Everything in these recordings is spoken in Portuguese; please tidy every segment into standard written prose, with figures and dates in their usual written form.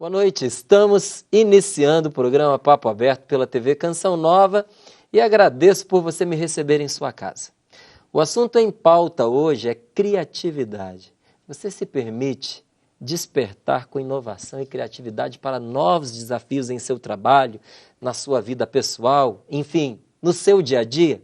Boa noite, estamos iniciando o programa Papo Aberto pela TV Canção Nova e agradeço por você me receber em sua casa. O assunto em pauta hoje é criatividade. Você se permite despertar com inovação e criatividade para novos desafios em seu trabalho, na sua vida pessoal, enfim, no seu dia a dia?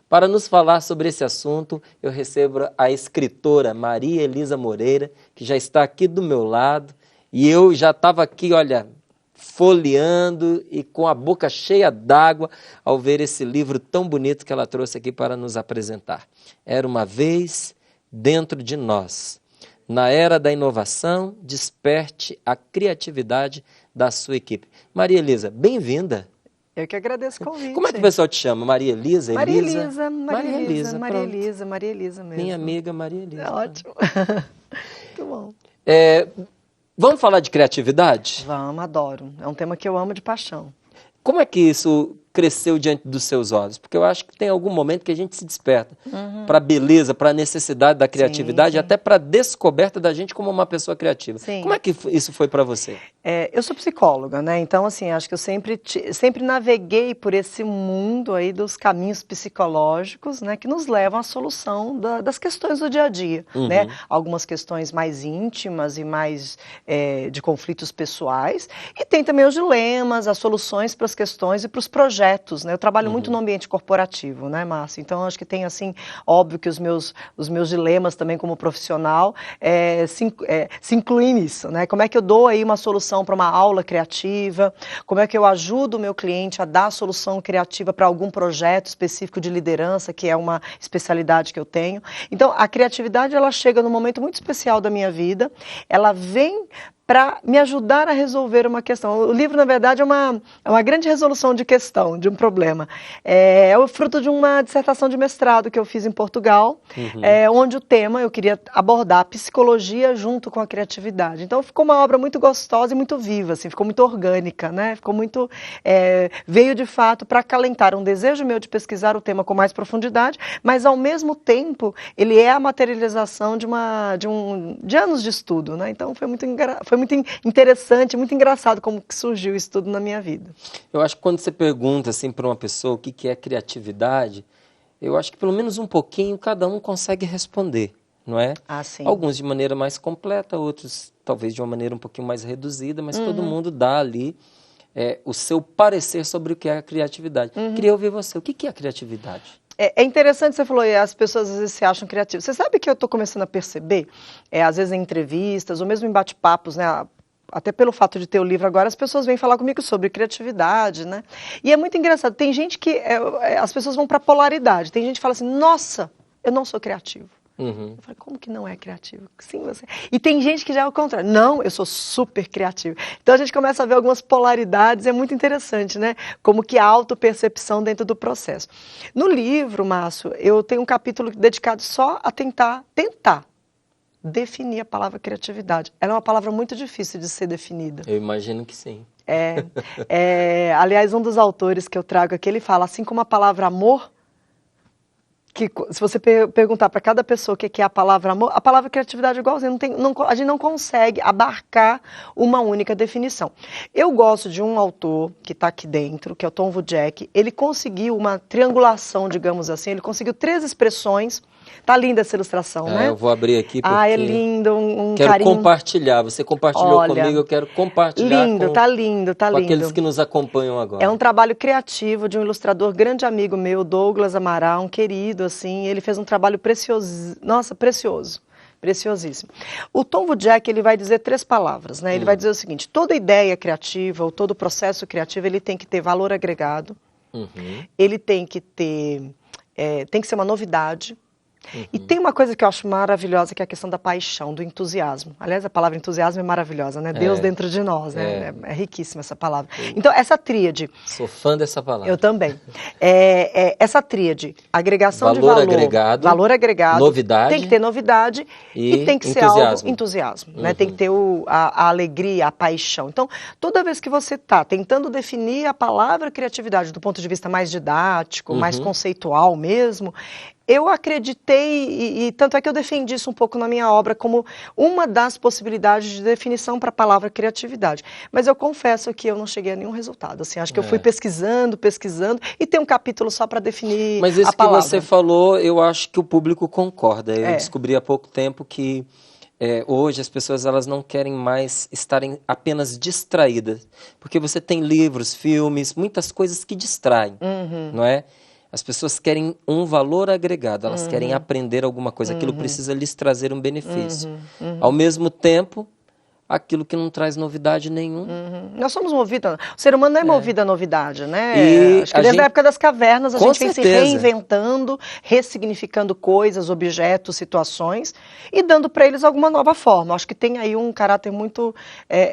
Para nos falar sobre esse assunto, eu recebo a escritora Maria Elisa Moreira, que já está aqui do meu lado, e eu já estava aqui, olha, folheando e com a boca cheia d'água ao ver esse livro tão bonito que ela trouxe aqui para nos apresentar. Era uma vez dentro de nós. Na era da inovação, desperte a criatividade da sua equipe. Maria Elisa, bem-vinda. Eu que agradeço o convite. Como é que o pessoal te chama? Maria Elisa? Maria Elisa? Elisa, Maria Elisa, Maria Elisa, Maria Elisa mesmo. Minha amiga Maria Elisa. É ótimo. Muito bom. Vamos falar de criatividade? Vamos, adoro. É um tema que eu amo de paixão. Como é que isso cresceu diante dos seus olhos? Porque eu acho que tem algum momento que a gente se desperta para a beleza, para a necessidade da criatividade, sim. Até para a descoberta da gente como uma pessoa criativa. Sim. Como é que isso foi para você? Eu sou psicóloga, né? Então, assim, acho que eu sempre naveguei por esse mundo aí dos caminhos psicológicos, né? Que nos levam à solução das questões do dia a dia, né? Algumas questões mais íntimas e mais de conflitos pessoais. E tem também os dilemas, as soluções para as questões e para os projetos, né? Eu trabalho muito no ambiente corporativo, né, Márcio? Então, acho que tem, assim, óbvio que os meus dilemas também como profissional se incluem nisso, né? Como é que eu dou aí uma solução para uma aula criativa, como é que eu ajudo o meu cliente a dar a solução criativa para algum projeto específico de liderança, que é uma especialidade que eu tenho. Então, a criatividade, ela chega num momento muito especial da minha vida, ela vem para me ajudar a resolver uma questão. O livro, na verdade, é uma grande resolução de questão, de um problema. É o fruto de uma dissertação de mestrado que eu fiz em Portugal, onde o tema eu queria abordar a psicologia junto com a criatividade. Então, ficou uma obra muito gostosa e muito viva, assim, ficou muito orgânica, né? Ficou muito... veio, de fato, para acalentar um desejo meu de pesquisar o tema com mais profundidade, mas, ao mesmo tempo, ele é a materialização de anos de estudo, né? Então, foi muito interessante, muito engraçado como que surgiu isso tudo na minha vida. Eu acho que quando você pergunta assim para uma pessoa o que é criatividade, eu acho que pelo menos um pouquinho cada um consegue responder, não é? Ah, sim. Alguns de maneira mais completa, outros talvez de uma maneira um pouquinho mais reduzida, mas todo mundo dá ali o seu parecer sobre o que é a criatividade. Queria ouvir você, o que é a criatividade? É interessante, você falou, as pessoas às vezes se acham criativas. Você sabe que eu estou começando a perceber, às vezes em entrevistas, ou mesmo em bate-papos, né? Até pelo fato de ter o livro agora, as pessoas vêm falar comigo sobre criatividade, né? E é muito engraçado, tem gente que, as pessoas vão para polaridade, tem gente que fala assim, nossa, eu não sou criativo. Eu falei, como que não é criativo? Sim, você... E tem gente que já é o contrário. Não, eu sou super criativo. Então a gente começa a ver algumas polaridades, é muito interessante, né? Como que a autopercepção dentro do processo. No livro, Márcio, eu tenho um capítulo dedicado só a tentar definir a palavra criatividade. Ela é uma palavra muito difícil de ser definida. Eu imagino que sim. Aliás, um dos autores que eu trago aqui, ele fala, assim como a palavra amor, que se você perguntar para cada pessoa o que é a palavra amor, a palavra criatividade é igualzinha, a gente não consegue abarcar uma única definição. Eu gosto de um autor que está aqui dentro, que é o Tom Wojcik. Ele conseguiu uma triangulação, digamos assim, ele conseguiu 3 expressões. Tá linda essa ilustração, né? Eu vou abrir aqui porque... é lindo, quero carinho. Compartilhar. Você compartilhou comigo, eu quero compartilhar tá lindo. Com aqueles que nos acompanham agora. É um trabalho criativo de um ilustrador grande amigo meu, Douglas Amaral, um querido, assim. Ele fez um trabalho precioso. Nossa, precioso. Preciosíssimo. O Tom Wojcik, ele vai dizer 3 palavras, né? Ele vai dizer o seguinte, toda ideia criativa ou todo processo criativo, ele tem que ter valor agregado, ele tem que ter, tem que ser uma novidade. E tem uma coisa que eu acho maravilhosa, que é a questão da paixão, do entusiasmo. Aliás, a palavra entusiasmo é maravilhosa, né? Deus dentro de nós, né? É riquíssima essa palavra. Então, essa tríade... Sou fã dessa palavra. Eu também. Essa tríade, agregação valor de valor agregado, novidade, tem que ter novidade e tem que ser algo entusiasmo, né? Tem que ter a alegria, a paixão. Então, toda vez que você está tentando definir a palavra criatividade do ponto de vista mais didático, mais conceitual mesmo, Eu acreditei, e tanto é que eu defendi isso um pouco na minha obra, como uma das possibilidades de definição para a palavra criatividade. Mas eu confesso que eu não cheguei a nenhum resultado. Assim, acho que eu fui pesquisando, e tem um capítulo só para definir Mas isso a palavra. que você falou, eu acho que o público concorda. Eu descobri há pouco tempo que hoje as pessoas elas não querem mais estarem apenas distraídas. Porque você tem livros, filmes, muitas coisas que distraem, não é? As pessoas querem um valor agregado, elas querem aprender alguma coisa, aquilo precisa lhes trazer um benefício. Ao mesmo tempo, aquilo que não traz novidade nenhuma. Nós somos movidos, o ser humano não é movido à novidade, né? E acho que desde a época das cavernas a Com gente vem se certeza. reinventando, ressignificando coisas, objetos, situações e dando para eles alguma nova forma. Acho que tem aí um caráter muito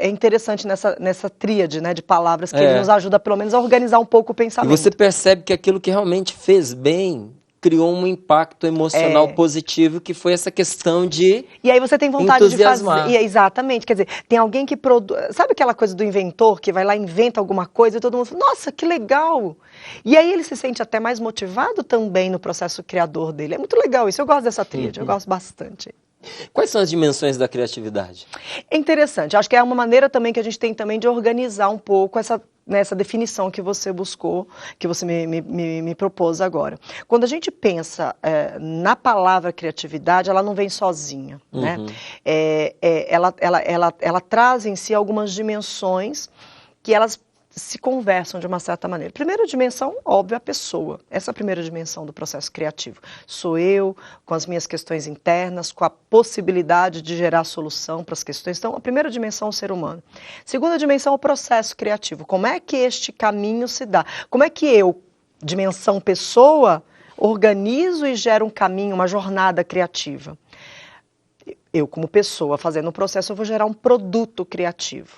interessante nessa tríade, né, de palavras que ele nos ajuda pelo menos a organizar um pouco o pensamento. E você percebe que aquilo que realmente fez bem criou um impacto emocional positivo, que foi essa questão de E aí você tem vontade entusiasmar. de fazer. Exatamente, quer dizer, tem alguém que produz. Sabe aquela coisa do inventor que vai lá e inventa alguma coisa e todo mundo fala, nossa, que legal! E aí ele se sente até mais motivado também no processo criador dele. É muito legal isso, eu gosto dessa tríade, eu gosto bastante. Quais são as dimensões da criatividade? É interessante, acho que é uma maneira também que a gente tem também de organizar um pouco essa definição que você buscou, que você me propôs agora. Quando a gente pensa na palavra criatividade, ela não vem sozinha, né? Ela traz em si algumas dimensões que elas se conversam de uma certa maneira. Primeira dimensão, óbvio, a pessoa. Essa é a primeira dimensão do processo criativo. Sou eu, com as minhas questões internas, com a possibilidade de gerar solução para as questões. Então, a primeira dimensão é o ser humano. Segunda dimensão é o processo criativo. Como é que este caminho se dá? Como é que eu, dimensão pessoa, organizo e gero um caminho, uma jornada criativa? Eu, como pessoa, fazendo um processo, eu vou gerar um produto criativo.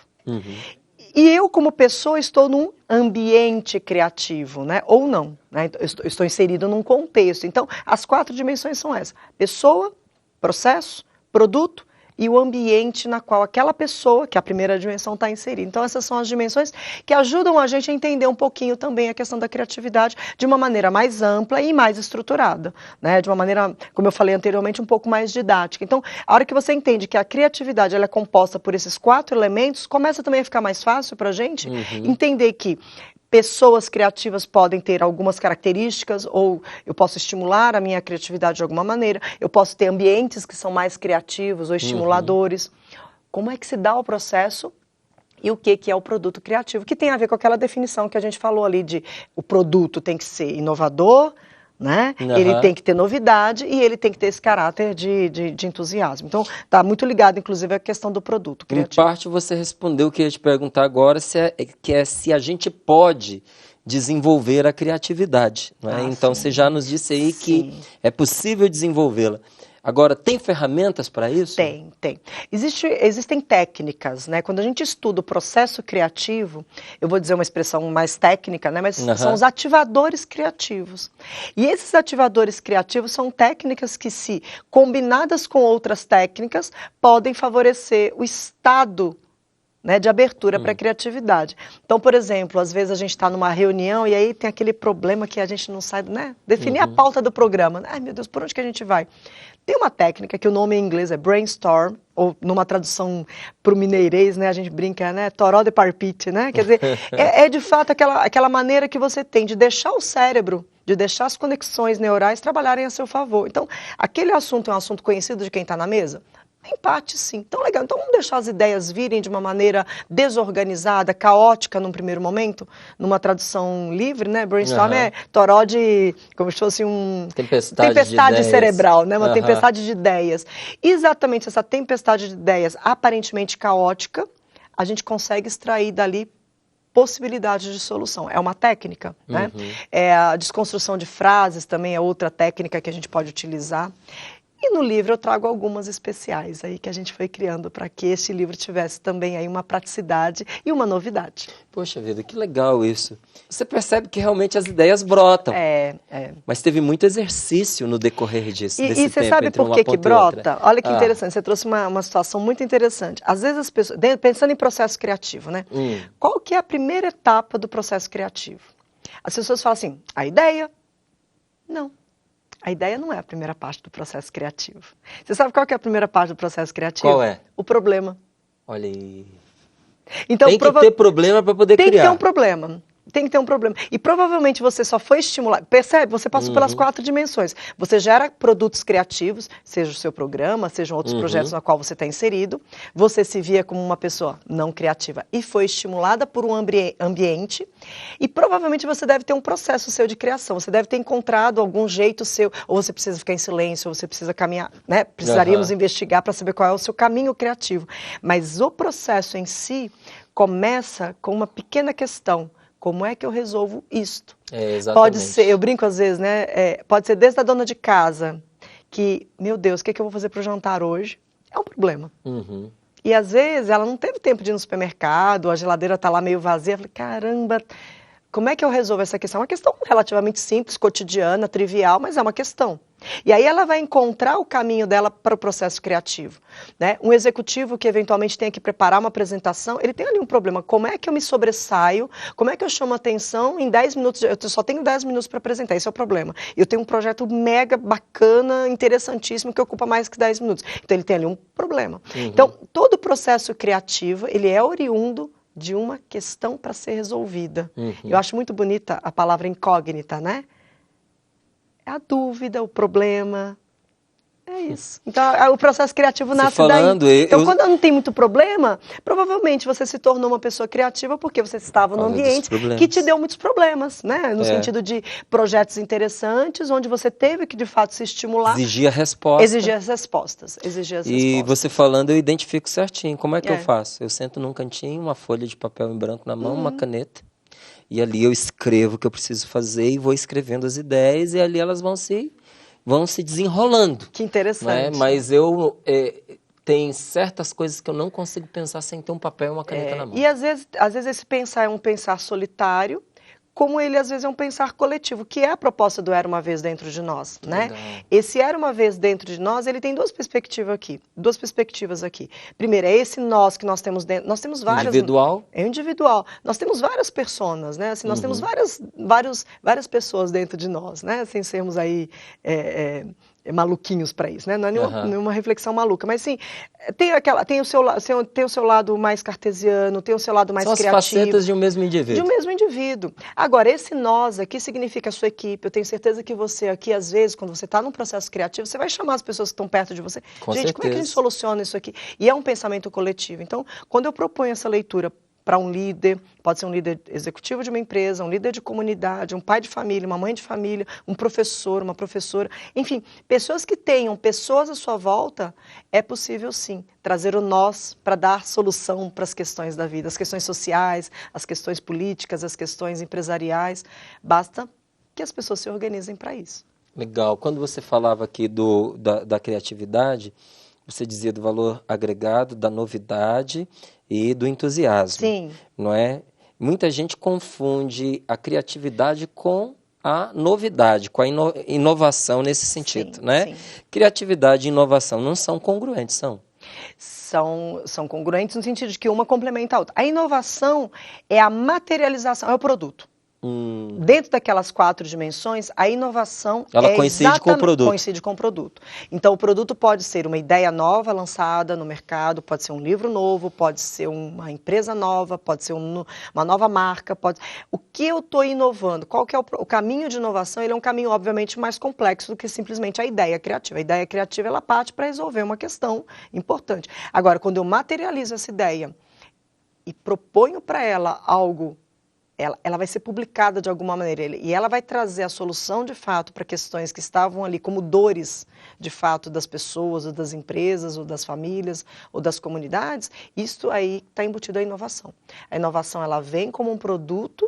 E eu, como pessoa, estou num ambiente criativo, né? Ou não, né? Eu estou inserido num contexto. Então, as 4 dimensões são essas. Pessoa, processo, produto e o ambiente na qual aquela pessoa, que é a primeira dimensão, está inserida. Então, essas são as dimensões que ajudam a gente a entender um pouquinho também a questão da criatividade de uma maneira mais ampla e mais estruturada, né? De uma maneira, como eu falei anteriormente, um pouco mais didática. Então, a hora que você entende que a criatividade ela é composta por esses 4 elementos, começa também a ficar mais fácil para a gente entender que pessoas criativas podem ter algumas características, ou eu posso estimular a minha criatividade de alguma maneira, eu posso ter ambientes que são mais criativos ou estimuladores. Como é que se dá o processo e o que é o produto criativo? Que tem a ver com aquela definição que a gente falou ali de o produto tem que ser inovador, né? Ele tem que ter novidade e ele tem que ter esse caráter de entusiasmo. Então, está muito ligado, inclusive, à questão do produto criativo. Em parte, você respondeu o que eu ia te perguntar agora, se a gente pode desenvolver a criatividade. Né? Então, você já nos disse aí que é possível desenvolvê-la. Agora, tem ferramentas para isso? Tem. Existem técnicas, né? Quando a gente estuda o processo criativo, eu vou dizer uma expressão mais técnica, né? Mas são os ativadores criativos. E esses ativadores criativos são técnicas que, se combinadas com outras técnicas, podem favorecer o estado, né, de abertura para a criatividade. Então, por exemplo, às vezes a gente está numa reunião e aí tem aquele problema que a gente não sabe, né? Definir a pauta do programa. Ai, meu Deus, por onde que a gente vai? Tem uma técnica que o nome em inglês é brainstorm, ou numa tradução para o mineirês, né, a gente brinca, né, toró de parpite, né? Quer dizer, é de fato aquela maneira que você tem de deixar o cérebro, de deixar as conexões neurais trabalharem a seu favor. Então, aquele assunto é um assunto conhecido de quem está na mesa? Em parte, sim. Então, legal. Então, vamos deixar as ideias virem de uma maneira desorganizada, caótica num primeiro momento, numa tradução livre, né? Brainstorm é toró de, como se fosse tempestade cerebral, né? Uma tempestade de ideias. Exatamente essa tempestade de ideias aparentemente caótica, a gente consegue extrair dali possibilidades de solução. É uma técnica, né? A desconstrução de frases também é outra técnica que a gente pode utilizar. E no livro eu trago algumas especiais aí que a gente foi criando para que este livro tivesse também aí uma praticidade e uma novidade. Poxa vida, que legal isso. Você percebe que realmente as ideias brotam. Mas teve muito exercício no decorrer desse tempo. E você sabe por que brota? Olha que interessante, você trouxe uma situação muito interessante. Às vezes as pessoas, pensando em processo criativo, né? Qual que é a primeira etapa do processo criativo? As pessoas falam assim, a ideia? Não. A ideia não é a primeira parte do processo criativo. Você sabe qual que é a primeira parte do processo criativo? Qual é? O problema. Olha aí. Então, Tem que ter problema para poder criar. Tem que ter um problema. Tem que ter um problema. E provavelmente você só foi estimulado. Percebe? Você passou pelas 4 dimensões. Você gera produtos criativos, seja o seu programa, sejam outros projetos na qual você está inserido. Você se via como uma pessoa não criativa e foi estimulada por um ambiente. E provavelmente você deve ter um processo seu de criação. Você deve ter encontrado algum jeito seu. Ou você precisa ficar em silêncio, ou você precisa caminhar, né? Precisaríamos investigar para saber qual é o seu caminho criativo. Mas o processo em si começa com uma pequena questão. Como é que eu resolvo isto? Exatamente. Pode ser, eu brinco às vezes, né? Pode ser desde a dona de casa, que, meu Deus, o que é que eu vou fazer para o jantar hoje? É um problema. E às vezes ela não teve tempo de ir no supermercado, a geladeira está lá meio vazia. Eu falei, caramba, como é que eu resolvo essa questão? É uma questão relativamente simples, cotidiana, trivial, mas é uma questão. E aí ela vai encontrar o caminho dela para o processo criativo, né? Um executivo que eventualmente tenha que preparar uma apresentação, ele tem ali um problema. Como é que eu me sobressaio? Como é que eu chamo a atenção em 10 minutos? Eu só tenho 10 minutos para apresentar, esse é o problema. Eu tenho um projeto mega bacana, interessantíssimo, que ocupa mais que 10 minutos. Então ele tem ali um problema. Então todo o processo criativo, ele é oriundo de uma questão para ser resolvida. Eu acho muito bonita a palavra incógnita, né? É a dúvida, o problema. É isso. Então, o processo criativo nasce daí. Então, quando não tem muito problema, provavelmente você se tornou uma pessoa criativa porque você estava num ambiente que te deu muitos problemas, né? No sentido de projetos interessantes, onde você teve que, de fato, se estimular. Exigir respostas. Exigir as respostas. E você falando, eu identifico certinho. Como é que eu faço? Eu sento num cantinho, uma folha de papel em branco na mão, uma caneta. E ali eu escrevo o que eu preciso fazer e vou escrevendo as ideias e ali elas vão se desenrolando. Que interessante. Né? Mas tem certas coisas que eu não consigo pensar sem ter um papel e uma caneta na mão. E às vezes esse pensar é um pensar solitário, como ele às vezes é um pensar coletivo, que é a proposta do Era Uma Vez Dentro de Nós, né? Esse Era Uma Vez Dentro de Nós, ele tem duas perspectivas aqui. Primeiro, é esse nós que nós temos dentro, nós temos várias... Individual? É individual. Nós temos várias personas, né? Assim, nós temos várias pessoas dentro de nós, né? Sem sermos aí... maluquinhos para isso, né? Não é nenhuma reflexão maluca, mas sim, tem o seu lado mais cartesiano, tem o seu lado mais criativo. São as facetas de um mesmo indivíduo. De um mesmo indivíduo. Agora, esse nós aqui significa a sua equipe. Eu tenho certeza que você aqui, às vezes, quando você está num processo criativo, você vai chamar as pessoas que estão perto de você. Com gente, certeza. Como é que a gente soluciona isso aqui? E é um pensamento coletivo. Então, quando eu proponho essa leitura para um líder, pode ser um líder executivo de uma empresa, um líder de comunidade, um pai de família, uma mãe de família, um professor, uma professora, enfim, pessoas que tenham pessoas à sua volta, é possível sim trazer o nós para dar solução para as questões da vida, as questões sociais, as questões políticas, as questões empresariais, basta que as pessoas se organizem para isso. Legal. Quando você falava aqui da criatividade, você dizia do valor agregado, da novidade e do entusiasmo. Sim. Não é? Muita gente confunde a criatividade com a novidade, com a inovação nesse sentido, sim, né? Sim. Criatividade e inovação não são congruentes, são? São congruentes no sentido de que uma complementa a outra. A inovação é a materialização, é o produto. Dentro daquelas 4 dimensões, a inovação coincide com o produto. Coincide com o produto. Então, o produto pode ser uma ideia nova lançada no mercado, pode ser um livro novo, pode ser uma empresa nova, pode ser uma nova marca. O que eu estou inovando? Qual que é o caminho de inovação? Ele é um caminho, obviamente, mais complexo do que simplesmente a ideia criativa. A ideia criativa, ela parte para resolver uma questão importante. Agora, quando eu materializo essa ideia e proponho para ela algo, ela vai ser publicada de alguma maneira e ela vai trazer a solução de fato para questões que estavam ali como dores de fato das pessoas, ou das empresas, ou das famílias, ou das comunidades. Isso aí está embutido a inovação. A inovação ela vem como um produto,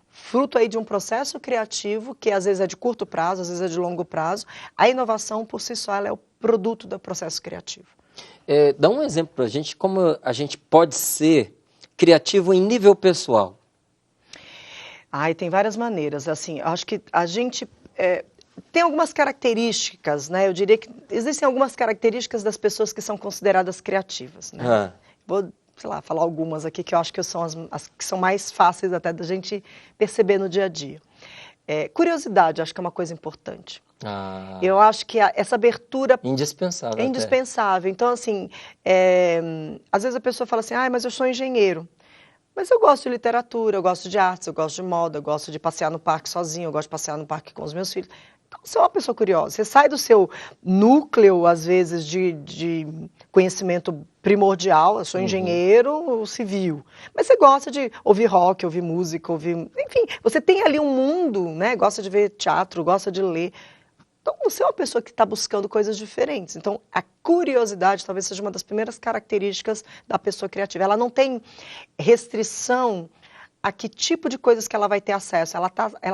fruto aí de um processo criativo que às vezes é de curto prazo, às vezes é de longo prazo. A inovação por si só ela é o produto do processo criativo. Dá um exemplo para a gente como a gente pode ser criativo em nível pessoal. Tem várias maneiras. Assim, acho que a gente tem algumas características, né? Eu diria que existem algumas características das pessoas que são consideradas criativas, né? Vou, sei lá, falar algumas aqui que eu acho que são as que são mais fáceis até da gente perceber no dia a dia. Curiosidade, acho que é uma coisa importante. Eu acho que essa abertura indispensável. É indispensável. Então, assim, às vezes a pessoa fala assim, mas eu sou engenheiro. Mas eu gosto de literatura, eu gosto de artes, eu gosto de moda, eu gosto de passear no parque sozinho, eu gosto de passear no parque com os meus filhos. Então, você é uma pessoa curiosa. Você sai do seu núcleo, às vezes, de conhecimento primordial. Eu sou engenheiro civil. Mas você gosta de ouvir rock, ouvir música, enfim, você tem ali um mundo, né? Gosta de ver teatro, gosta de ler. Então, você é uma pessoa que está buscando coisas diferentes. Então, a curiosidade talvez seja uma das primeiras características da pessoa criativa. Ela não tem restrição a que tipo de coisas que ela vai ter acesso.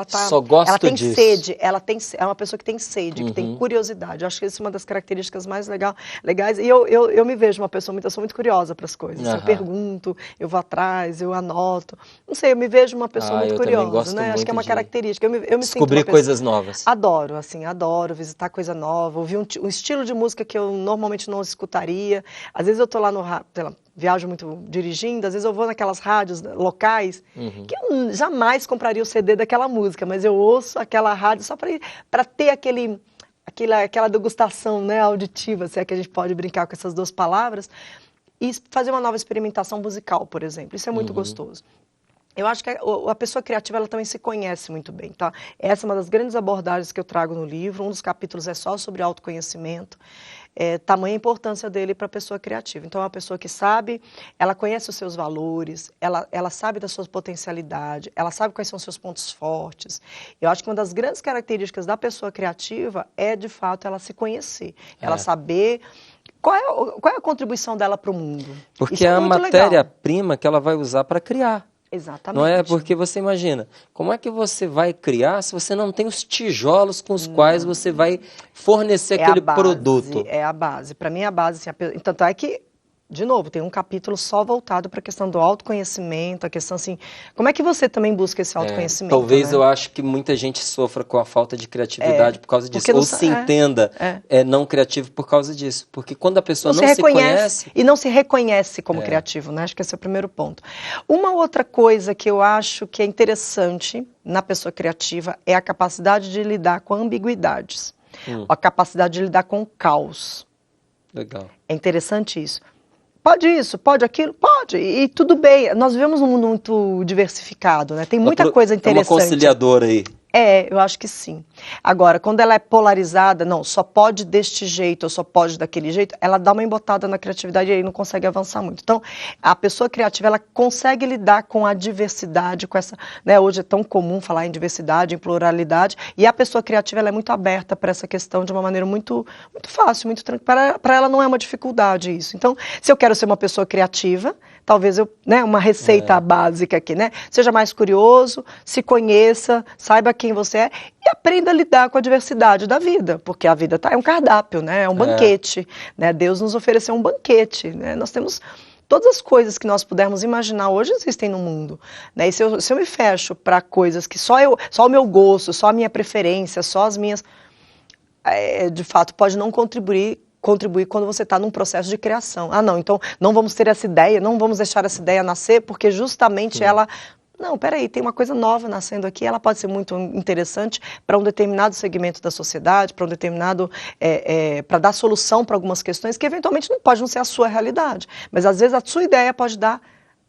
Só gosto ela tem disso. sede, é uma pessoa que tem sede, que tem curiosidade. Eu acho que essa é uma das características mais legais. E eu me vejo eu sou muito curiosa para as coisas. Eu pergunto, eu vou atrás, eu anoto. Não sei, eu me vejo uma pessoa muito curiosa, né? Acho que é uma característica. Eu me descobrir coisas novas. Adoro, assim, adoro visitar coisa nova, ouvir um estilo de música que eu normalmente não escutaria. Às vezes eu estou lá no viajo muito dirigindo, às vezes eu vou naquelas rádios locais que eu jamais compraria o CD daquela música, mas eu ouço aquela rádio só para ter aquela degustação, né, auditiva, se é que a gente pode brincar com essas duas palavras, e fazer uma nova experimentação musical, por exemplo. Isso é muito gostoso. Eu acho que a pessoa criativa, ela também se conhece muito bem, tá? Essa é uma das grandes abordagens que eu trago no livro. Um dos capítulos é só sobre autoconhecimento. Tamanha importância dele para a pessoa criativa. Então, é uma pessoa que sabe, ela conhece os seus valores, ela sabe da sua potencialidade, ela sabe quais são os seus pontos fortes. Eu acho que uma das grandes características da pessoa criativa é, de fato, ela se conhecer, ela saber qual é a contribuição dela para o mundo. Porque é a matéria-prima que ela vai usar para criar. Exatamente. Não é? Porque você imagina, como é que você vai criar se você não tem os tijolos com os quais você vai fornecer aquele produto? É a base. Para mim, é a base. Assim, tanto é que, de novo, tem um capítulo só voltado para a questão do autoconhecimento, a questão assim, como é que você também busca esse autoconhecimento? Talvez, né? Eu acho que muita gente sofra com a falta de criatividade por causa disso, ou se entenda não criativo por causa disso, porque quando a pessoa não se conhece... E não se reconhece como criativo, né? Acho que esse é o primeiro ponto. Uma outra coisa que eu acho que é interessante na pessoa criativa é a capacidade de lidar com ambiguidades, a capacidade de lidar com o caos. Legal. É interessante isso. Pode isso, pode aquilo, pode, e tudo bem. Nós vivemos num mundo muito diversificado, né? Tem muita coisa interessante. É uma conciliadora aí. Eu acho que sim. Agora, quando ela é polarizada, não, só pode deste jeito ou só pode daquele jeito, ela dá uma embotada na criatividade e aí não consegue avançar muito. Então, a pessoa criativa, ela consegue lidar com a diversidade, com essa, né, hoje é tão comum falar em diversidade, em pluralidade, e a pessoa criativa, ela é muito aberta para essa questão de uma maneira muito, muito fácil, muito tranquila. Para ela não é uma dificuldade isso. Então, se eu quero ser uma pessoa criativa, talvez uma receita básica aqui, né? Seja mais curioso, se conheça, saiba quem você é e aprenda a lidar com a diversidade da vida, porque a vida é um cardápio, né? É um banquete, né? Deus nos ofereceu um banquete, né? Nós temos todas as coisas que nós pudermos imaginar hoje existem no mundo, né? E se eu me fecho para coisas que só o meu gosto, só a minha preferência, só as minhas, de fato, pode não contribuir quando você está num processo de criação. Não, então não vamos ter essa ideia, não vamos deixar essa ideia nascer, porque justamente ela... Não, peraí, tem uma coisa nova nascendo aqui, ela pode ser muito interessante para um determinado segmento da sociedade, para um determinado... para dar solução para algumas questões que eventualmente pode não ser a sua realidade, mas às vezes a sua ideia pode dar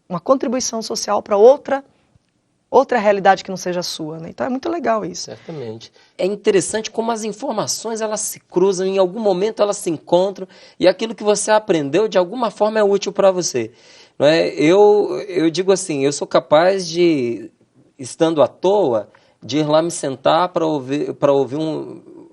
uma contribuição social para outra realidade que não seja a sua, né? Então é muito legal isso. Certamente. É interessante como as informações elas se cruzam, em algum momento elas se encontram e aquilo que você aprendeu de alguma forma é útil para você. Não é? Eu digo assim, eu sou capaz de, estando à toa, de ir lá me sentar para ouvir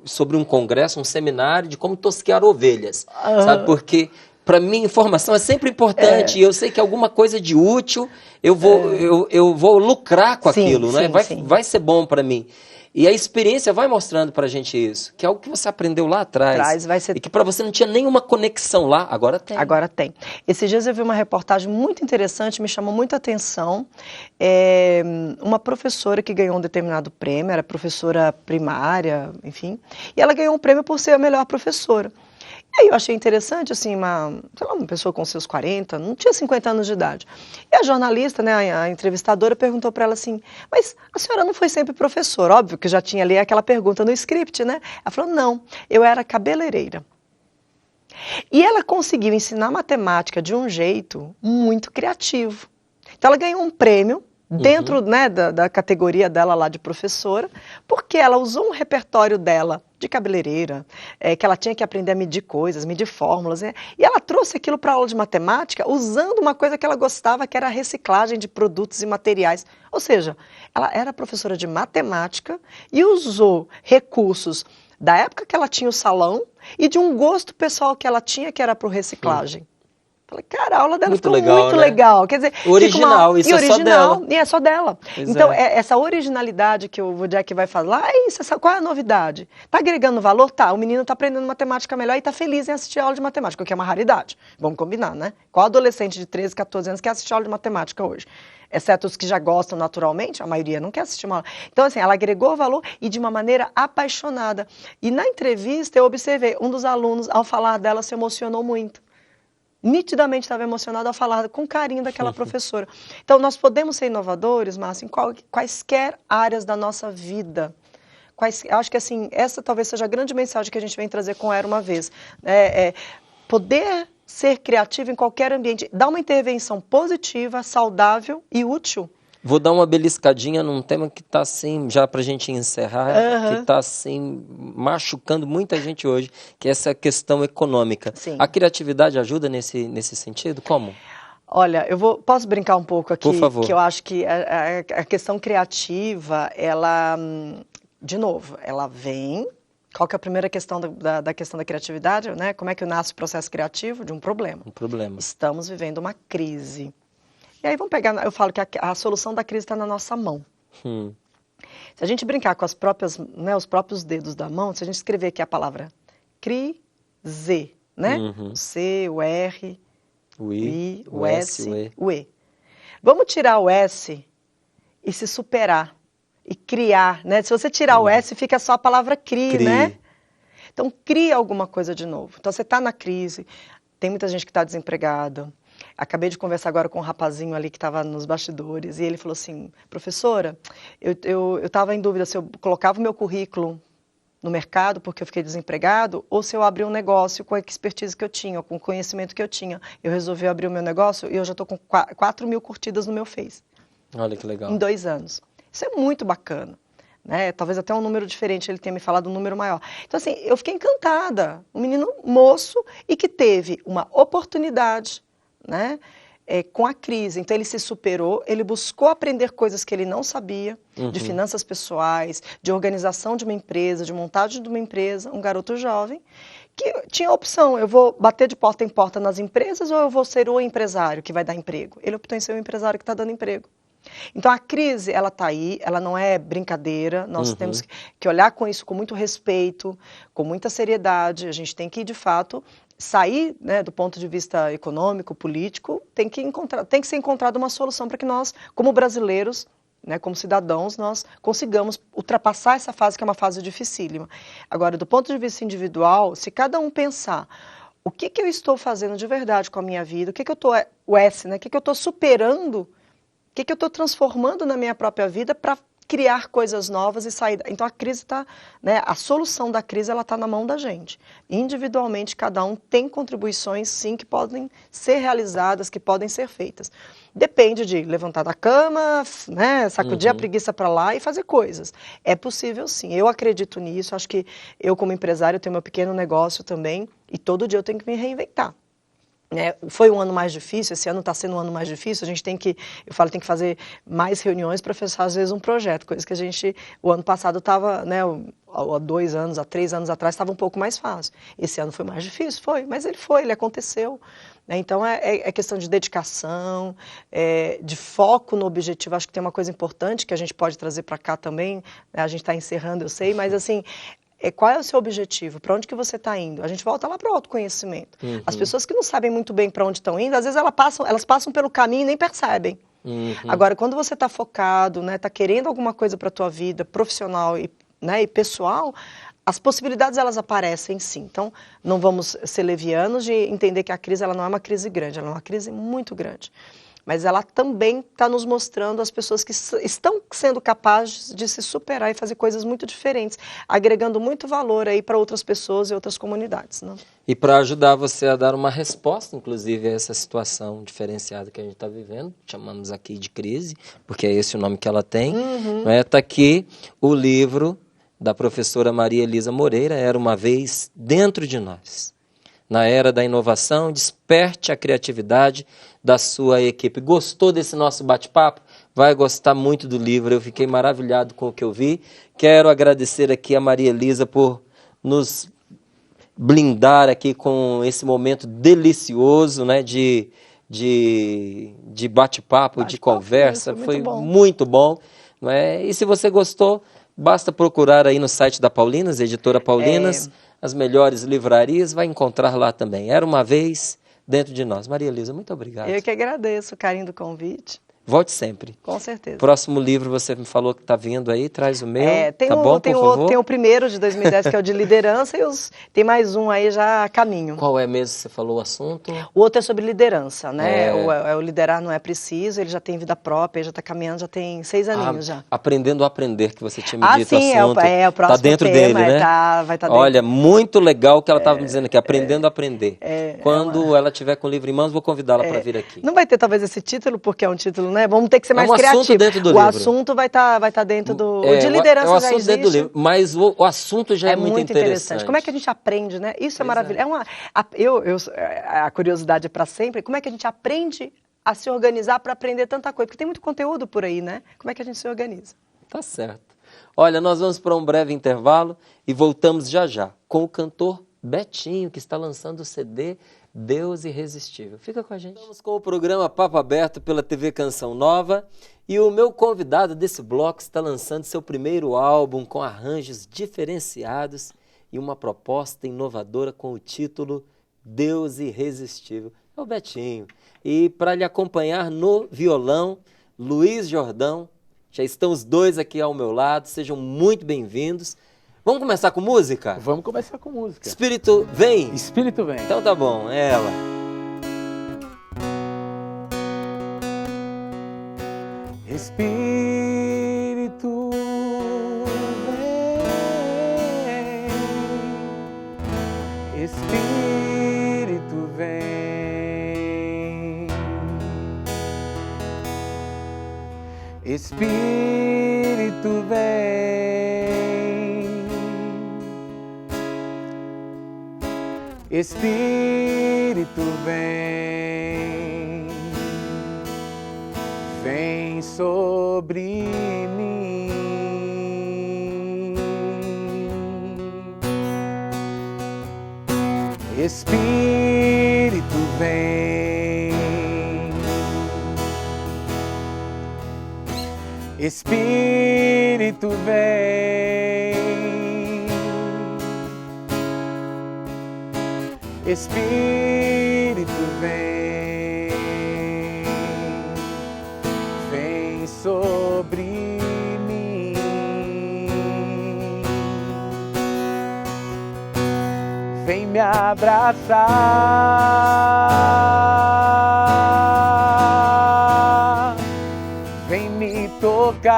sobre um congresso, um seminário de como tosquear ovelhas, sabe? Porque para mim, informação é sempre importante e eu sei que alguma coisa de útil eu vou lucrar com aquilo, né? Vai ser bom para mim. E a experiência vai mostrando para a gente isso, que é algo que você aprendeu lá atrás e que para você não tinha nenhuma conexão lá, agora tem. Agora tem. Esses dias eu vi uma reportagem muito interessante, me chamou muita atenção, uma professora que ganhou um determinado prêmio, era professora primária, enfim, e ela ganhou um prêmio por ser a melhor professora. Aí eu achei interessante, assim, sei lá, uma pessoa com seus 40, não tinha 50 anos de idade. E a jornalista, né, a entrevistadora, perguntou para ela assim, mas a senhora não foi sempre professora? Óbvio que já tinha ali aquela pergunta no script, né? Ela falou, não, eu era cabeleireira. E ela conseguiu ensinar matemática de um jeito muito criativo. Então ela ganhou um prêmio dentro, né, da categoria dela lá de professora, porque ela usou um repertório dela de cabeleireira, que ela tinha que aprender a medir coisas, medir fórmulas, né? E ela trouxe aquilo para a aula de matemática usando uma coisa que ela gostava, que era a reciclagem de produtos e materiais. Ou seja, ela era professora de matemática e usou recursos da época que ela tinha o salão e de um gosto pessoal que ela tinha, que era para reciclagem. Falei, cara, a aula dela Muito ficou legal, muito né? legal. Quer dizer, Original, isso é só dela. E é só dela. Pois então, é. essa originalidade que o Jack vai falar, qual é a novidade? Tá agregando valor? Tá, o menino tá aprendendo matemática melhor e tá feliz em assistir a aula de matemática, o que é uma raridade. Vamos combinar, né? Qual adolescente de 13, 14 anos quer assistir a aula de matemática hoje? Exceto os que já gostam naturalmente, a maioria não quer assistir uma aula. Então, assim, ela agregou valor e de uma maneira apaixonada. E na entrevista eu observei, um dos alunos, ao falar dela, se emocionou muito. Nitidamente estava emocionado ao falar com carinho daquela professora. Então, nós podemos ser inovadores, Márcio, em quaisquer áreas da nossa vida. Acho que, assim, essa talvez seja a grande mensagem que a gente vem trazer com Era Uma Vez. Poder ser criativo em qualquer ambiente, dar uma intervenção positiva, saudável e útil. Vou dar uma beliscadinha num tema que está assim, já para a gente encerrar, que está assim, machucando muita gente hoje, que é essa questão econômica. Sim. A criatividade ajuda nesse sentido? Como? Olha, posso brincar um pouco aqui? Por favor. Que eu acho que a questão criativa, ela, de novo, ela vem... Qual que é a primeira questão da questão da criatividade, né? Como é que nasce o processo criativo? De um problema. Um problema. Estamos vivendo uma crise. E aí vamos pegar, eu falo que a solução da crise está na nossa mão. Se a gente brincar com os próprios dedos da mão, se a gente escrever aqui a palavra crise, né? O C, o R, o I, o S, o E. Vamos tirar o S e se superar. E criar, né? Se você tirar o S, fica só a palavra crie, né? Então, cria alguma coisa de novo. Então, você está na crise, tem muita gente que está desempregada. Acabei de conversar agora com um rapazinho ali que estava nos bastidores e ele falou assim, professora, eu estava em dúvida se eu colocava o meu currículo no mercado porque eu fiquei desempregado ou se eu abri um negócio com a expertise que eu tinha, com o conhecimento que eu tinha. Eu resolvi abrir o meu negócio e eu já estou com 4 mil curtidas no meu Face. Olha que legal. Em 2 anos. Isso é muito bacana. Né? Talvez até um número diferente, ele tenha me falado um número maior. Então, assim, eu fiquei encantada. Um menino moço e que teve uma oportunidade, né, com a crise. Então, ele se superou, ele buscou aprender coisas que ele não sabia, de finanças pessoais, de organização de uma empresa, de montagem de uma empresa, um garoto jovem, que tinha a opção, eu vou bater de porta em porta nas empresas ou eu vou ser o empresário que vai dar emprego? Ele optou em ser o empresário que está dando emprego. Então, a crise, ela está aí, ela não é brincadeira, nós temos que olhar com isso com muito respeito, com muita seriedade, a gente tem que, de fato, sair, né, do ponto de vista econômico, político, tem que ser encontrada uma solução para que nós, como brasileiros, né, como cidadãos, nós consigamos ultrapassar essa fase que é uma fase dificílima. Agora, do ponto de vista individual, se cada um pensar o que eu estou fazendo de verdade com a minha vida, o que eu estou, o S, né, o que eu estou superando, o que eu estou transformando na minha própria vida para criar coisas novas e sair. Então a crise está, né, a solução da crise ela está na mão da gente. Individualmente cada um tem contribuições sim que podem ser realizadas, que podem ser feitas. Depende de levantar da cama, né, sacudir a preguiça para lá e fazer coisas. É possível sim. Eu acredito nisso. Acho que eu como empresário tenho meu pequeno negócio também e todo dia eu tenho que me reinventar. Foi um ano mais difícil, esse ano está sendo um ano mais difícil, a gente tem que fazer mais reuniões para fechar às vezes um projeto, coisa que o ano passado estava, né, há 2 anos, há 3 anos atrás estava um pouco mais fácil. Esse ano foi mais difícil, mas ele aconteceu. Então é questão de dedicação, de foco no objetivo. Acho que tem uma coisa importante que a gente pode trazer para cá também, né? A gente está encerrando, eu sei, mas assim... Qual é o seu objetivo? Para onde que você está indo? A gente volta lá para o autoconhecimento. As pessoas que não sabem muito bem para onde estão indo, às vezes elas passam pelo caminho e nem percebem. Agora, quando você está focado, né, está querendo alguma coisa para a tua vida profissional e pessoal, as possibilidades elas aparecem sim. Então, não vamos ser levianos de entender que a crise ela não é uma crise grande, ela é uma crise muito grande. Mas ela também está nos mostrando as pessoas que estão sendo capazes de se superar e fazer coisas muito diferentes, agregando muito valor aí para outras pessoas e outras comunidades, né? E para ajudar você a dar uma resposta, inclusive, a essa situação diferenciada que a gente está vivendo, chamamos aqui de crise, porque é esse o nome que ela tem, está aqui o livro da professora Maria Elisa Moreira, Era uma Vez Dentro de Nós. Na era da inovação, desperte a criatividade da sua equipe. Gostou desse nosso bate-papo? Vai gostar muito do livro, eu fiquei maravilhado com o que eu vi. Quero agradecer aqui a Maria Elisa por nos blindar aqui com esse momento delicioso, né, de bate-papo, de conversa. Foi muito bom. Não é? E se você gostou, basta procurar aí no site da Paulinas, editora Paulinas, as melhores livrarias, vai encontrar lá também. Era uma Vez Dentro de Nós. Maria Elisa, muito obrigado. Eu que agradeço o carinho do convite. Volte sempre. Com certeza. Próximo livro, você me falou que está vindo aí, traz o meu. Tá bom, por favor? Tem o primeiro de 2010, que é o de liderança, e tem mais um aí já a caminho. Qual é mesmo que você falou o assunto? O outro é sobre liderança, né? O liderar não é preciso, ele já tem vida própria, ele já está caminhando, já tem 6 aninhos já. Aprendendo a aprender, que você tinha me dito sim, o assunto. O próximo tá dentro tema, dele, né? Vai tá dentro. Olha, muito legal o que ela estava me dizendo aqui, aprendendo a aprender. Quando ela tiver com o livro em mãos, vou convidá-la para vir aqui. Não vai ter talvez esse título, porque é um título, né? Vamos ter que ser mais criativo. Assunto dentro do o livro. assunto vai tá dentro do... o de liderança o já assunto existe. Dentro do livro, mas o assunto já é muito interessante. Como é que a gente aprende, né? Isso é maravilhoso. A curiosidade é para sempre. Como é que a gente aprende a se organizar para aprender tanta coisa? Porque tem muito conteúdo por aí, né? Como é que a gente se organiza? Tá certo. Olha, nós vamos para um breve intervalo e voltamos já já com o cantor Betinho, que está lançando o CD Deus Irresistível. Fica com a gente. Estamos com o programa Papo Aberto pela TV Canção Nova e o meu convidado desse bloco está lançando seu primeiro álbum com arranjos diferenciados e uma proposta inovadora com o título Deus Irresistível. É o Betinho. E para lhe acompanhar no violão, Luiz Jordão. Já estão os dois aqui ao meu lado, sejam muito bem-vindos. Vamos começar com música? Vamos começar com música. Espírito vem? Espírito vem. Então tá bom, é ela. Espírito vem, Espírito vem, Espírito vem, Espírito vem, vem sobre mim. Espírito vem, Espírito vem, Espírito vem, vem sobre mim, vem me abraçar, vem me tocar,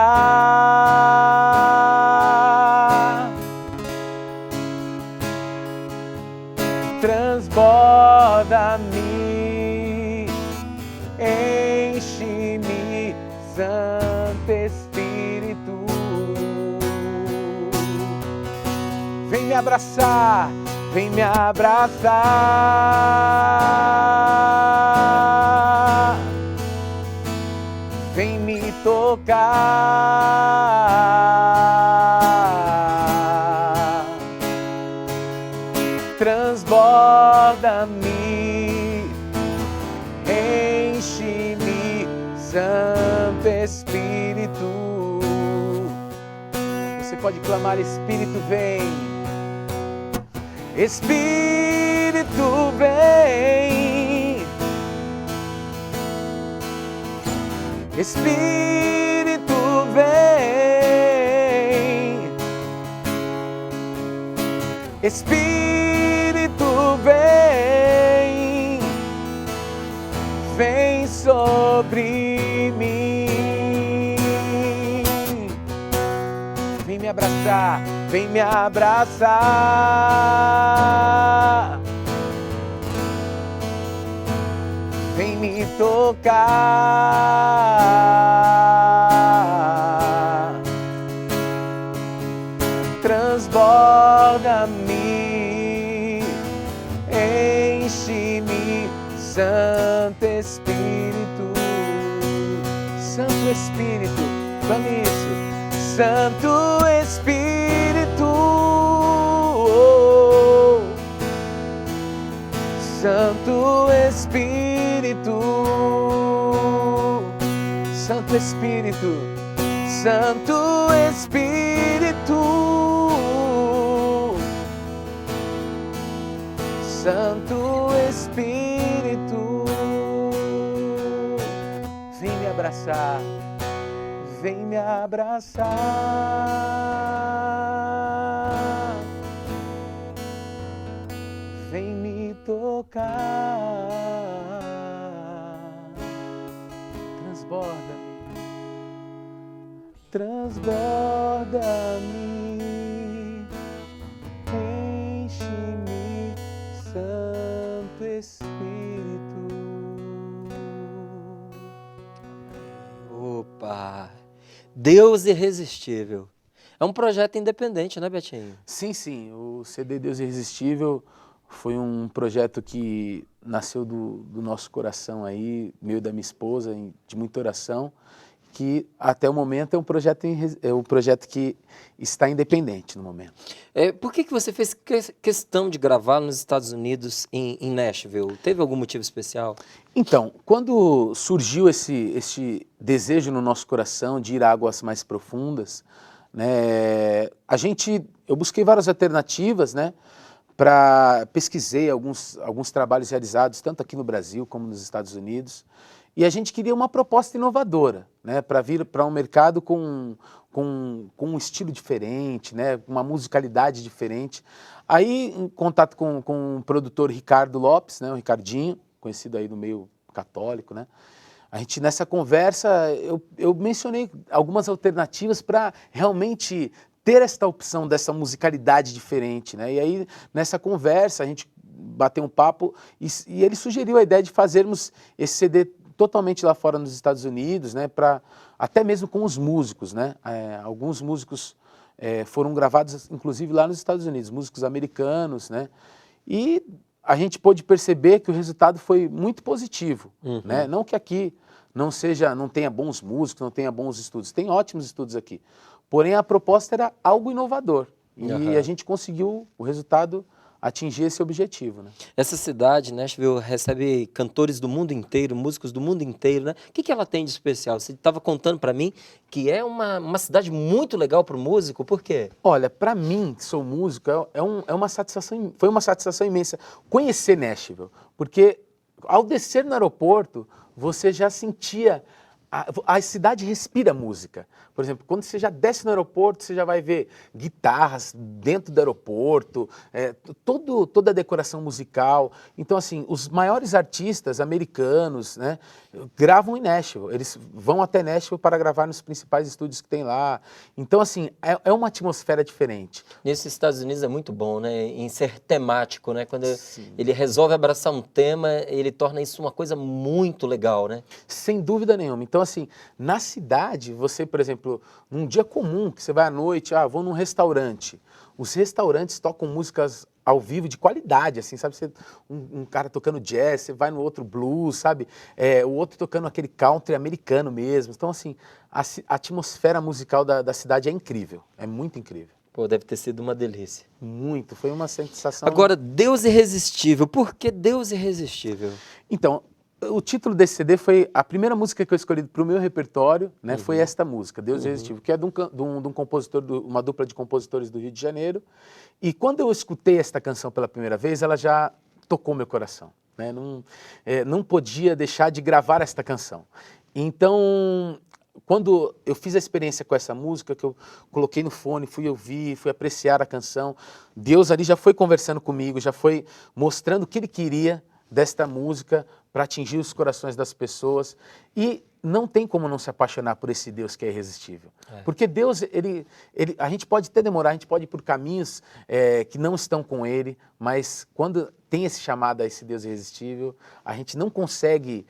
transborda-me, enche-me, Santo Espírito. Vem me abraçar, vem me abraçar, vem me tocar, transborda-me, enche-me, Santo Espírito. Você pode clamar: Espírito vem, Espírito vem, Espírito vem, Espírito vem, vem sobre mim. Vem me abraçar, vem me abraçar. Vem me tocar. Transborda-me, enche-me, Santo Espírito. Santo Espírito, vamos isso. Santo Espírito, oh. Santo Espírito, Santo Espírito, Santo Espírito, Santo Espírito, vem me abraçar, vem me abraçar, vem me tocar, transborda-me, transborda-me, enche-me, Santo Espírito. Opa! Deus Irresistível. É um projeto independente, né, Betinho? Sim, sim. O CD Deus Irresistível foi um projeto que nasceu do nosso coração aí, meu e da minha esposa, de muita oração, que até o momento é um projeto que está independente no momento. Por que você fez questão de gravar nos Estados Unidos, em Nashville? Teve algum motivo especial? Então, quando surgiu esse desejo no nosso coração de ir a águas mais profundas, né, eu busquei várias alternativas, né, pesquisei alguns trabalhos realizados, tanto aqui no Brasil como nos Estados Unidos, e a gente queria uma proposta inovadora, né, para vir para um mercado com um estilo diferente, né, uma musicalidade diferente. Aí, em contato com o produtor Ricardo Lopes, né, o Ricardinho, conhecido aí no meio católico, né, nessa conversa, eu mencionei algumas alternativas para realmente ter esta opção dessa musicalidade diferente, né? E aí, nessa conversa, a gente bateu um papo e ele sugeriu a ideia de fazermos esse CD totalmente lá fora nos Estados Unidos, né? Até mesmo com os músicos, né? Alguns músicos foram gravados, inclusive, lá nos Estados Unidos, músicos americanos, né? E a gente pôde perceber que o resultado foi muito positivo, né? Não que aqui não tenha bons músicos, não tenha bons estudos, tem ótimos estudos aqui. Porém, a proposta era algo inovador e a gente conseguiu o resultado, atingir esse objetivo, né? Essa cidade, Nashville, recebe cantores do mundo inteiro, músicos do mundo inteiro, né? O que ela tem de especial? Você estava contando para mim que é uma cidade muito legal para o músico, por quê? Olha, para mim, que sou músico, foi uma satisfação imensa conhecer Nashville, porque ao descer no aeroporto, você já sentia... A cidade respira música. Por exemplo, quando você já desce no aeroporto, você já vai ver guitarras dentro do aeroporto, toda a decoração musical. Então, assim, os maiores artistas americanos, né, gravam em Nashville. Eles vão até Nashville para gravar nos principais estúdios que tem lá. Então, assim, é uma atmosfera diferente. Nesses Estados Unidos é muito bom, né, em ser temático, né? Quando ele resolve abraçar um tema, ele torna isso uma coisa muito legal, né? Sem dúvida nenhuma. Então, assim, na cidade, você, por exemplo, num dia comum, que você vai à noite, vou num restaurante. Os restaurantes tocam músicas ao vivo de qualidade, assim, sabe? Um cara tocando jazz, você vai no outro blues, sabe? O outro tocando aquele country americano mesmo. Então, assim, a atmosfera musical da cidade é incrível, é muito incrível. Pô, deve ter sido uma delícia. Muito, foi uma sensação... Agora, Deus Irresistível, por que Deus Irresistível? Então, o título desse CD foi a primeira música que eu escolhi para o meu repertório, né? Foi esta música, Deus Irresistível, que é de um compositor, uma dupla de compositores do Rio de Janeiro. E quando eu escutei esta canção pela primeira vez, ela já tocou meu coração, né? Não podia deixar de gravar esta canção. Então, quando eu fiz a experiência com essa música, que eu coloquei no fone, fui ouvir, fui apreciar a canção, Deus ali já foi conversando comigo, já foi mostrando o que Ele queria desta música para atingir os corações das pessoas. E não tem como não se apaixonar por esse Deus que é irresistível. Porque Deus, a gente pode até demorar, a gente pode ir por caminhos que não estão com Ele, mas quando tem esse chamado a esse Deus irresistível, a gente não consegue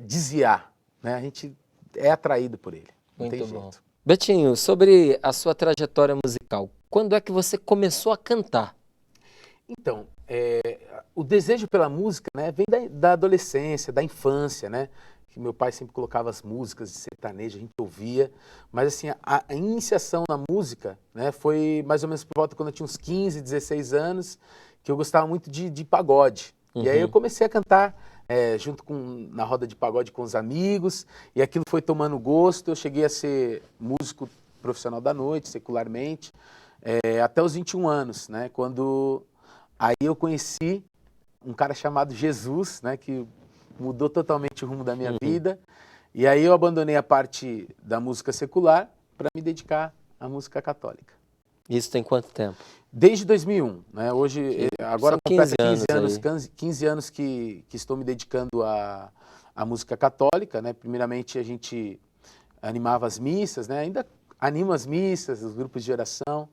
desviar, né? A gente é atraído por Ele. Não Muito tem bom. jeito. Betinho, sobre a sua trajetória musical, quando é que você começou a cantar? Então, o desejo pela música, né, vem da adolescência, da infância, né? Que meu pai sempre colocava as músicas de sertanejo, a gente ouvia, mas assim, a iniciação na música, né, foi mais ou menos por volta quando eu tinha uns 15, 16 anos, que eu gostava muito de pagode. E aí eu comecei a cantar na roda de pagode com os amigos, e aquilo foi tomando gosto, eu cheguei a ser músico profissional da noite, secularmente, até os 21 anos, né, quando aí eu conheci um cara chamado Jesus, né, que mudou totalmente o rumo da minha vida. E aí eu abandonei a parte da música secular para me dedicar à música católica. Isso tem quanto tempo? Desde 2001, né? Hoje, agora completa 15 anos que estou me dedicando à música católica, né? Primeiramente a gente animava as missas, né? Ainda animo as missas, os grupos de oração.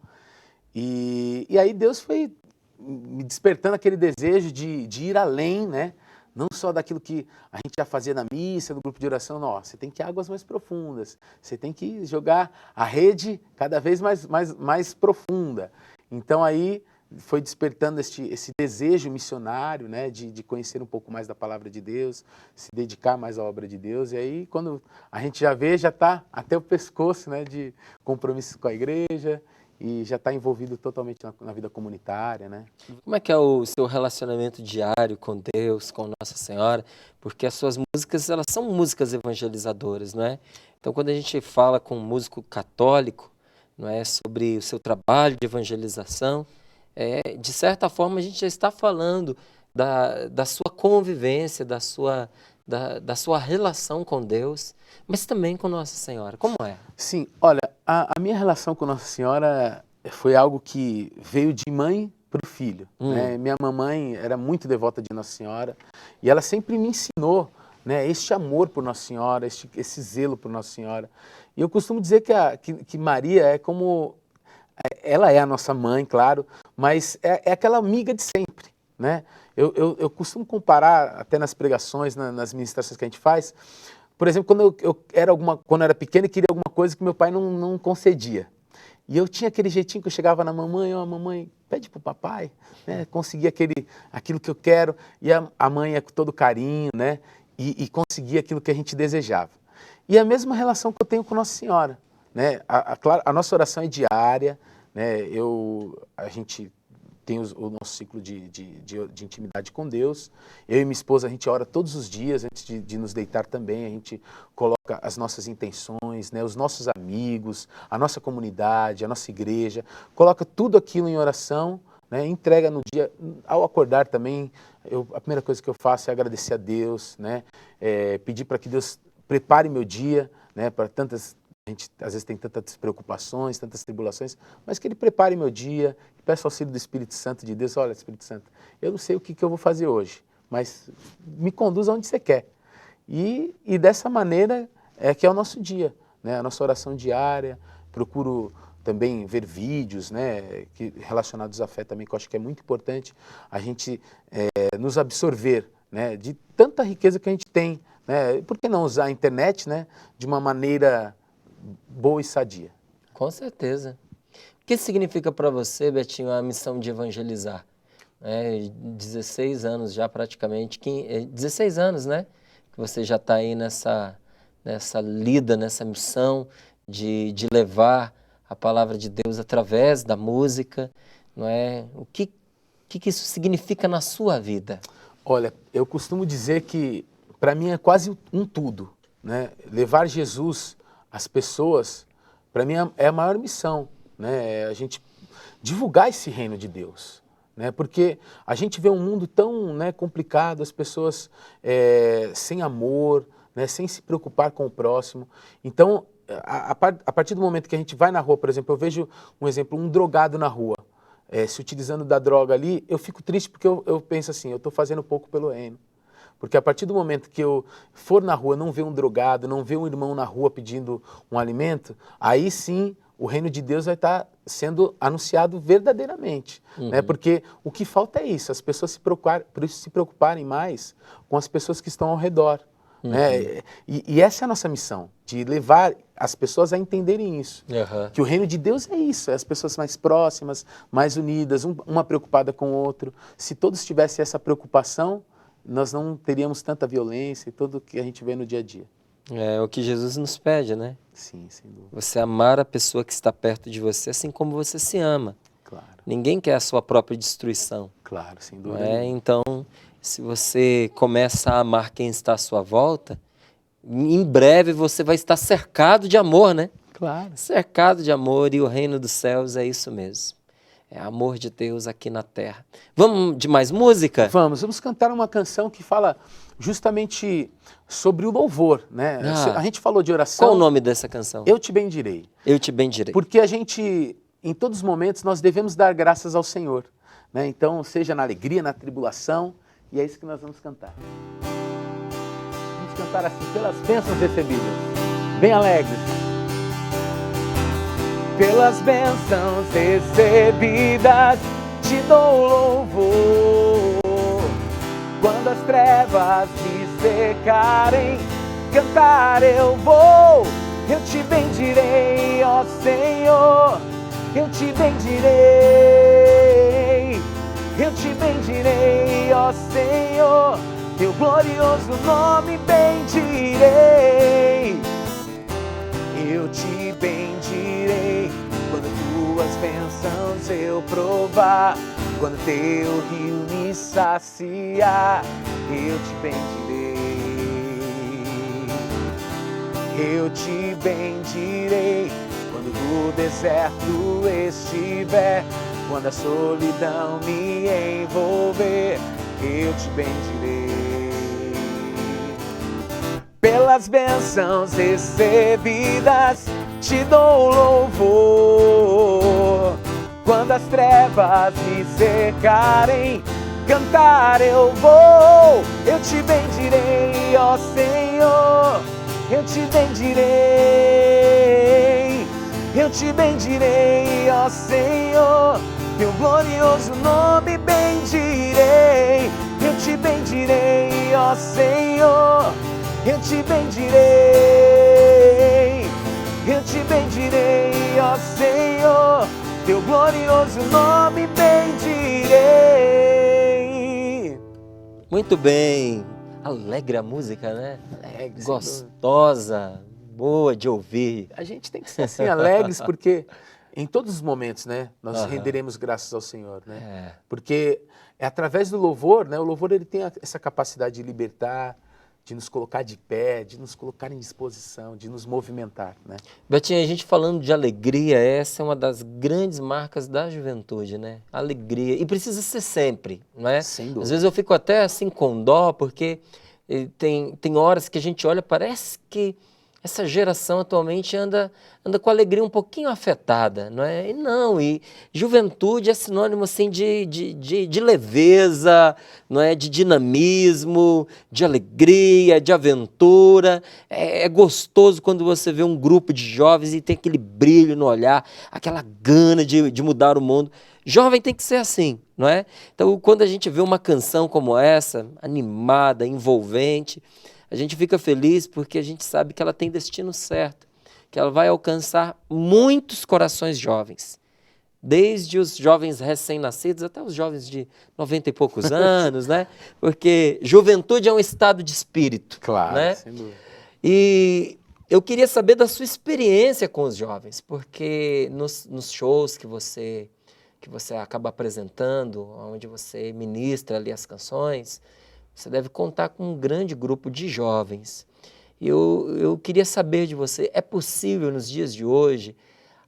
E aí Deus foi me despertando aquele desejo de ir além, né? Não só daquilo que a gente já fazia na missa, no grupo de oração, não. Você tem que ir a águas mais profundas, você tem que jogar a rede cada vez mais profunda. Então aí foi despertando esse desejo missionário, né, de conhecer um pouco mais da palavra de Deus, se dedicar mais à obra de Deus. E aí quando a gente já vê, já está até o pescoço, né, de compromissos com a igreja, e já está envolvido totalmente na vida comunitária, né? Como é que é o seu relacionamento diário com Deus, com Nossa Senhora? Porque as suas músicas, elas são músicas evangelizadoras, não é? Então, quando a gente fala com um músico católico, não é, sobre o seu trabalho de evangelização, de certa forma a gente já está falando da sua convivência, da sua relação com Deus, mas também com Nossa Senhora. Como é? Sim, olha, a minha relação com Nossa Senhora foi algo que veio de mãe para o filho. Né? Minha mamãe era muito devota de Nossa Senhora e ela sempre me ensinou, né, este amor por Nossa Senhora, esse zelo por Nossa Senhora. E eu costumo dizer que Maria é como... Ela é a nossa mãe, claro, mas é aquela amiga de sempre. Né? Eu costumo comparar, até nas pregações, nas ministrações que a gente faz, por exemplo, quando eu era pequeno e queria alguma coisa que meu pai não concedia. E eu tinha aquele jeitinho que eu chegava na mamãe, mamãe, pede pro papai, né, conseguir aquilo que eu quero, e a mãe é com todo carinho, né, e conseguir aquilo que a gente desejava. E a mesma relação que eu tenho com Nossa Senhora, né, a nossa oração é diária, né, a gente tem o nosso ciclo de intimidade com Deus. Eu e minha esposa, a gente ora todos os dias, antes de nos deitar também, a gente coloca as nossas intenções, né, os nossos amigos, a nossa comunidade, a nossa igreja, coloca tudo aquilo em oração, né, entrega no dia. Ao acordar também, a primeira coisa que eu faço é agradecer a Deus, né, pedir para que Deus prepare meu dia, né, para tantas... A gente às vezes tem tantas preocupações, tantas tribulações, mas que Ele prepare meu dia, peço auxílio do Espírito Santo de Deus. Olha, Espírito Santo, eu não sei o que eu vou fazer hoje, mas me conduz aonde você quer. E dessa maneira que é o nosso dia, né? A nossa oração diária. Procuro também ver vídeos, né, relacionados à fé também, que eu acho que é muito importante a gente nos absorver, né, de tanta riqueza que a gente tem. Né? Por que não usar a internet, né, de uma maneira boa e sadia? Com certeza. O que significa para você, Betinho, a missão de evangelizar? 16 anos já praticamente, 16 anos, né? Que você já está aí nessa lida, nessa missão de levar a palavra de Deus através da música, não é? O que isso significa na sua vida? Olha, eu costumo dizer que para mim é quase um tudo, né? Levar Jesus às pessoas, para mim é a maior missão, né? A gente divulgar esse reino de Deus, né? Porque a gente vê um mundo tão, né, complicado, as pessoas sem amor, né, sem se preocupar com o próximo. Então, a partir do momento que a gente vai na rua, por exemplo, eu vejo um exemplo, um drogado na rua, se utilizando da droga ali, eu fico triste porque eu penso assim, eu estou fazendo pouco pelo reino. Porque a partir do momento que eu for na rua, não ver um drogado, não ver um irmão na rua pedindo um alimento, aí sim o reino de Deus vai estar sendo anunciado verdadeiramente. Né? Porque o que falta é isso, as pessoas se preocuparem mais com as pessoas que estão ao redor. Né? E essa é a nossa missão, de levar as pessoas a entenderem isso. Que o reino de Deus é isso, é as pessoas mais próximas, mais unidas, uma preocupada com o outro. Se todos tivessem essa preocupação, nós não teríamos tanta violência e tudo que a gente vê no dia a dia. É o que Jesus nos pede, né? Sim, sem dúvida. Você amar a pessoa que está perto de você, assim como você se ama. Claro. Ninguém quer a sua própria destruição. Claro, sem dúvida. Então, se você começa a amar quem está à sua volta, em breve você vai estar cercado de amor, né? Claro. Cercado de amor, e o reino dos céus é isso mesmo. É amor de Deus aqui na terra. Vamos de mais música? Vamos cantar uma canção que fala justamente sobre o louvor, né? A gente falou de oração. Qual o nome dessa canção? Eu te bendirei. Eu te bendirei. Porque a gente, em todos os momentos, nós devemos dar graças ao Senhor. Né? Então, seja na alegria, na tribulação, e é isso que nós vamos cantar. Vamos cantar assim, pelas bênçãos recebidas, bem alegres. Pelas bênçãos recebidas, te dou louvor. Quando as trevas me secarem, cantar eu vou. Eu te bendirei, ó Senhor, eu te bendirei. Eu te bendirei, ó Senhor, teu glorioso nome bendirei. Eu te bendirei quando tuas bênçãos eu provar, quando teu rio me saciar, eu te bendirei. Eu te bendirei quando no deserto estiver, quando a solidão me envolver, eu te bendirei. Pelas bênçãos recebidas, te dou louvor. Quando as trevas me secarem, cantar eu vou. Eu te bendirei, ó Senhor, eu te bendirei. Eu te bendirei, ó Senhor, teu glorioso nome bendirei. Eu te bendirei, ó Senhor, eu te bendirei. Eu te bendirei, ó Senhor, teu glorioso nome bendirei. Muito bem. Alegre a música, né? Alegre, gostosa, boa de ouvir. A gente tem que ser assim, alegres, porque em todos os momentos, né, nós renderemos graças ao Senhor, né? Porque é através do louvor, né? O louvor ele tem essa capacidade de libertar, de nos colocar de pé, de nos colocar em disposição, de nos movimentar, né? Betinho, a gente falando de alegria, essa é uma das grandes marcas da juventude, né? Alegria. E precisa ser sempre, não é? Sem dúvida. Às vezes eu fico até assim com dó, porque tem horas que a gente olha, parece que essa geração atualmente anda com a alegria um pouquinho afetada, não é? E juventude é sinônimo assim de leveza, não é? De dinamismo, de alegria, de aventura. É gostoso quando você vê um grupo de jovens e tem aquele brilho no olhar, aquela gana de mudar o mundo. Jovem tem que ser assim, não é? Então, quando a gente vê uma canção como essa, animada, envolvente, a gente fica feliz porque a gente sabe que ela tem destino certo, que ela vai alcançar muitos corações jovens, desde os jovens recém-nascidos até os jovens de 90 e poucos anos, né? Porque juventude é um estado de espírito. Claro, né? sem dúvida. E eu queria saber da sua experiência com os jovens, porque nos shows que você acaba apresentando, onde você ministra ali as canções, você deve contar com um grande grupo de jovens. Eu queria saber de você, é possível nos dias de hoje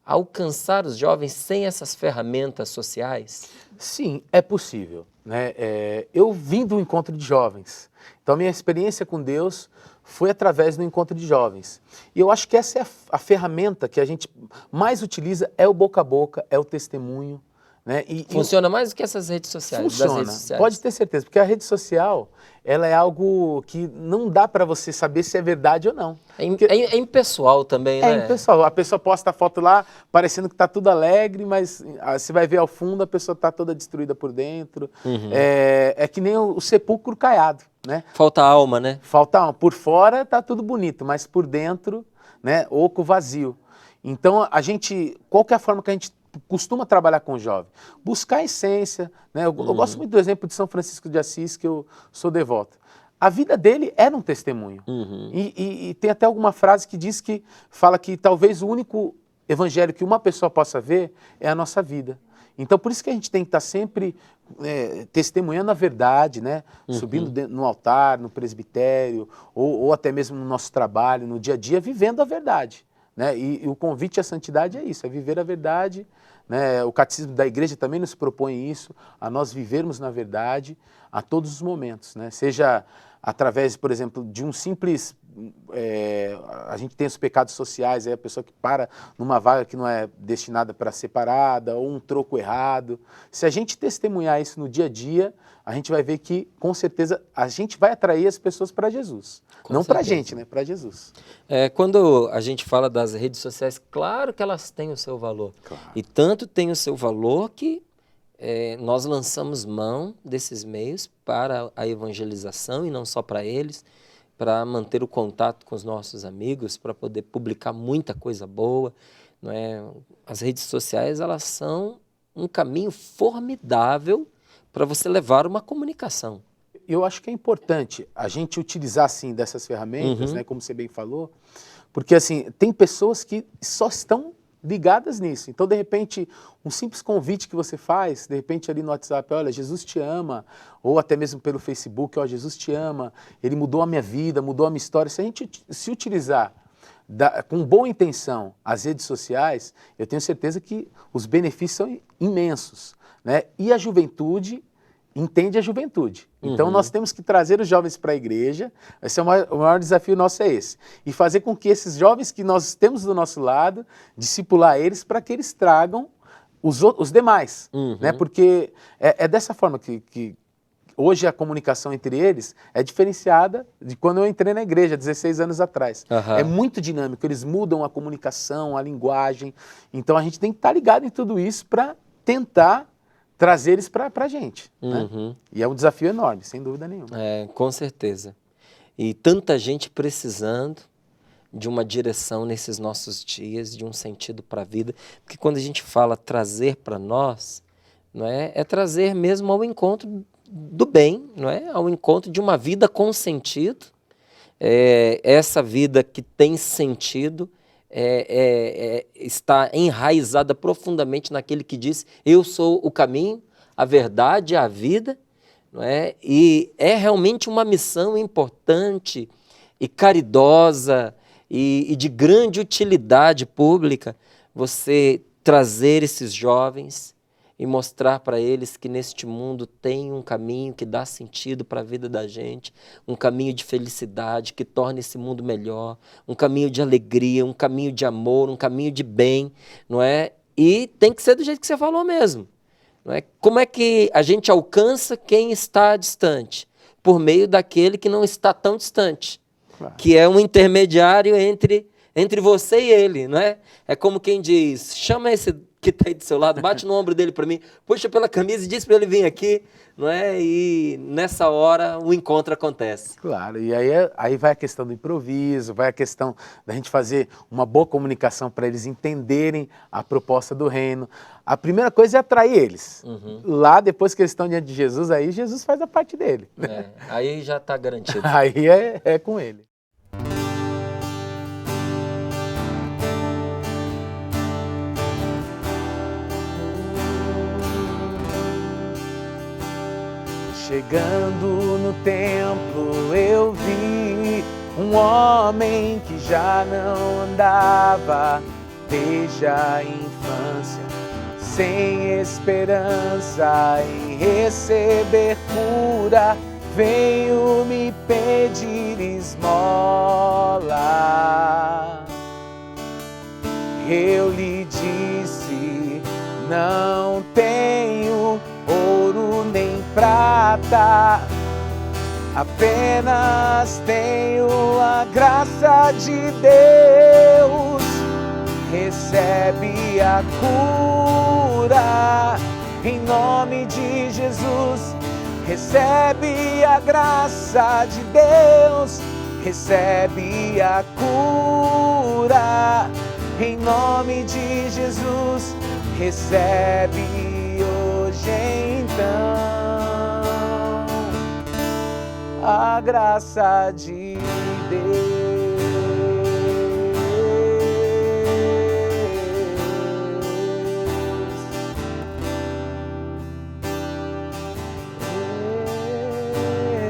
alcançar os jovens sem essas ferramentas sociais? Sim, é possível. Né? Eu vim do encontro de jovens, então a minha experiência com Deus foi através do encontro de jovens. E eu acho que essa é a ferramenta que a gente mais utiliza, é o boca a boca, é o testemunho. Né? Funciona mais do que essas redes sociais? Funciona, das redes sociais. Pode ter certeza, porque a rede social, ela é algo que não dá para você saber se é verdade ou não. É impessoal também, né? É impessoal. A pessoa posta a foto lá, parecendo que está tudo alegre, mas você vai ver ao fundo, a pessoa está toda destruída por dentro. Uhum. É que nem o sepulcro caiado, né? Falta alma, né? Falta alma. Por fora está tudo bonito, mas por dentro, né, oco vazio. Então, qual que é a forma que a gente costuma trabalhar com o jovem? Buscar a essência, né? Eu gosto muito do exemplo de São Francisco de Assis, que eu sou devoto. A vida dele era um testemunho. Uhum. E tem até alguma frase que diz que fala que talvez o único evangelho que uma pessoa possa ver é a nossa vida. Então, por isso que a gente tem que estar sempre testemunhando a verdade, né? Subindo no altar, no presbitério, ou até mesmo no nosso trabalho, no dia a dia, vivendo a verdade. Né? E o convite à santidade é isso, é viver a verdade. Né? O catecismo da igreja também nos propõe isso, a nós vivermos na verdade a todos os momentos. Né? Seja através, por exemplo, de um simples... a gente tem os pecados sociais, a pessoa que para numa vaga que não é destinada para ser parada, ou um troco errado. Se a gente testemunhar isso no dia a dia, a gente vai ver que, com certeza, a gente vai atrair as pessoas para Jesus. Não para a gente, né? Para Jesus. Quando a gente fala das redes sociais, claro que elas têm o seu valor. Claro. E tanto tem o seu valor que nós lançamos mão desses meios para a evangelização, e não só para eles, para manter o contato com os nossos amigos, para poder publicar muita coisa boa. Não é? As redes sociais, elas são um caminho formidável para você levar uma comunicação. Eu acho que é importante a gente utilizar, assim, dessas ferramentas, né, como você bem falou, porque, assim, tem pessoas que só estão ligadas nisso. Então, de repente, um simples convite que você faz, de repente ali no WhatsApp, olha, Jesus te ama, ou até mesmo pelo Facebook, ó, Jesus te ama, ele mudou a minha vida, mudou a minha história. Se a gente se utilizar com boa intenção as redes sociais, eu tenho certeza que os benefícios são imensos, né? E a juventude entende a juventude. Então, nós temos que trazer os jovens para a igreja. Esse é o maior desafio nosso, é esse. E fazer com que esses jovens que nós temos do nosso lado, discipular eles para que eles tragam os demais. Né? Porque é dessa forma que hoje a comunicação entre eles é diferenciada de quando eu entrei na igreja, 16 anos atrás. É muito dinâmico, eles mudam a comunicação, a linguagem. Então, a gente tem que estar ligado em tudo isso para tentar trazer eles para a gente. Né? E é um desafio enorme, sem dúvida nenhuma. Com certeza. E tanta gente precisando de uma direção nesses nossos dias, de um sentido para a vida. Porque quando a gente fala trazer para nós, não é trazer mesmo ao encontro do bem, não é? Ao encontro de uma vida com sentido. Essa vida que tem sentido está enraizada profundamente naquele que diz: eu sou o caminho, a verdade, a vida, não é? E é realmente uma missão importante e caridosa e de grande utilidade pública você trazer esses jovens e mostrar para eles que neste mundo tem um caminho que dá sentido para a vida da gente, um caminho de felicidade que torna esse mundo melhor, um caminho de alegria, um caminho de amor, um caminho de bem, não é? E tem que ser do jeito que você falou mesmo, não é? Como é que a gente alcança quem está distante? Por meio daquele que não está tão distante, claro, que é um intermediário entre você e ele, não é? É como quem diz: chama esse que está aí do seu lado, bate no ombro dele para mim, puxa pela camisa e diz para ele vir aqui, não é? E nessa hora o encontro acontece. Claro, e aí vai a questão do improviso, vai a questão da gente fazer uma boa comunicação para eles entenderem a proposta do reino. A primeira coisa é atrair eles. Lá, depois que eles estão diante de Jesus, aí Jesus faz a parte dele. Aí já está garantido. Aí é com ele. Chegando no templo eu vi um homem que já não andava desde a infância, sem esperança em receber cura. venho me pedir esmola. Eu lhe disse, não tenho ouro nem prata, apenas tenho a graça de Deus. Recebe a cura em nome de Jesus. Recebe a graça de Deus. Recebe a cura em nome de Jesus. Recebe hoje então a graça de Deus.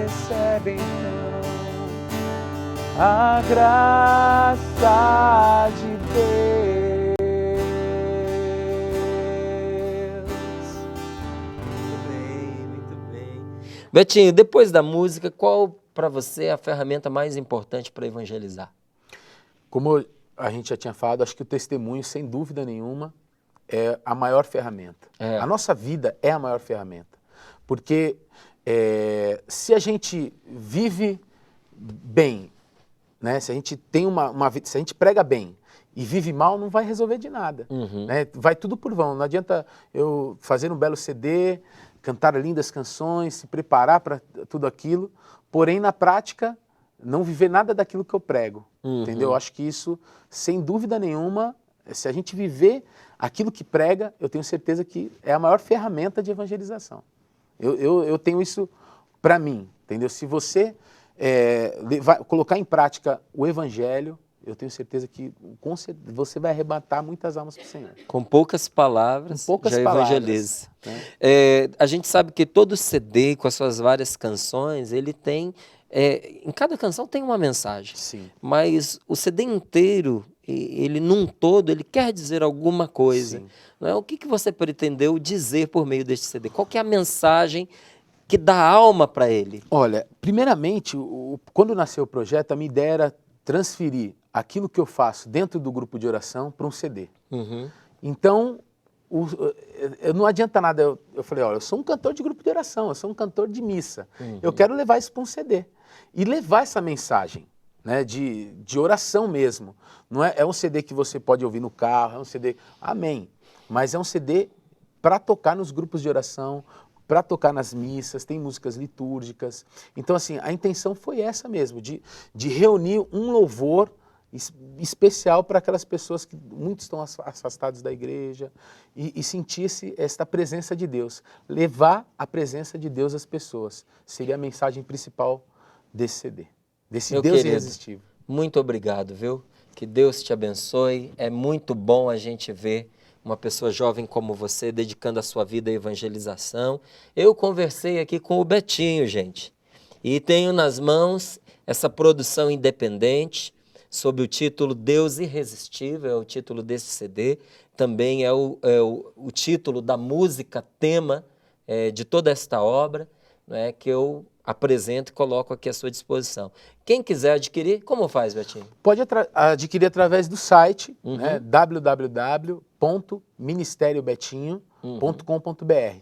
Recebe então a graça de Deus. Muito bem. Betinho, depois da música, qual para você é a ferramenta mais importante para evangelizar? Como a gente já tinha falado, acho que o testemunho, sem dúvida nenhuma, é a maior ferramenta. A nossa vida é a maior ferramenta. Porque se a gente vive bem, né? Se a gente tem se a gente prega bem e vive mal, não vai resolver de nada. Né? Vai tudo por vão. Não adianta eu fazer um belo CD, cantar lindas canções, se preparar para tudo aquilo, porém na prática não viver nada daquilo que eu prego. Entendeu? Eu acho que isso, sem dúvida nenhuma, se a gente viver aquilo que prega, eu tenho certeza que é a maior ferramenta de evangelização. Eu tenho isso para mim, entendeu? Se você colocar em prática o evangelho, eu tenho certeza que você vai arrebatar muitas almas para o Senhor. Com poucas palavras, já evangeliza. Né? A gente sabe que todo CD, com as suas várias canções, ele tem... em cada canção tem uma mensagem. Sim. Mas o CD inteiro, ele num todo, ele quer dizer alguma coisa. Não é? O que você pretendeu dizer por meio deste CD? Qual que é a mensagem que dá alma para ele? Olha, primeiramente, quando nasceu o projeto, a minha ideia era transferir aquilo que eu faço dentro do grupo de oração para um CD. Então, não adianta nada, eu falei, olha, eu sou um cantor de grupo de oração, eu sou um cantor de missa, eu quero levar isso para um CD e levar essa mensagem, né, de oração mesmo. Não é um CD que você pode ouvir no carro, é um CD, amém, mas é um CD para tocar nos grupos de oração, para tocar nas missas, tem músicas litúrgicas. Então, assim, a intenção foi essa mesmo, de reunir um louvor especial para aquelas pessoas que muitos estão afastados da igreja e sentir esta presença de Deus. Levar a presença de Deus às pessoas seria a mensagem principal desse CD, desse Meu Deus querido, irresistível. Muito obrigado, viu? Que Deus te abençoe. É muito bom a gente ver uma pessoa jovem como você dedicando a sua vida à evangelização. Eu conversei aqui com o Betinho, gente, e tenho nas mãos essa produção independente sob o título Deus Irresistível, é o título desse CD, também é o título da música tema de toda esta obra, né, que eu apresento e coloco aqui à sua disposição. Quem quiser adquirir, como faz, Betinho? Pode adquirir através do site, né, www.ministériobetinho.com.br,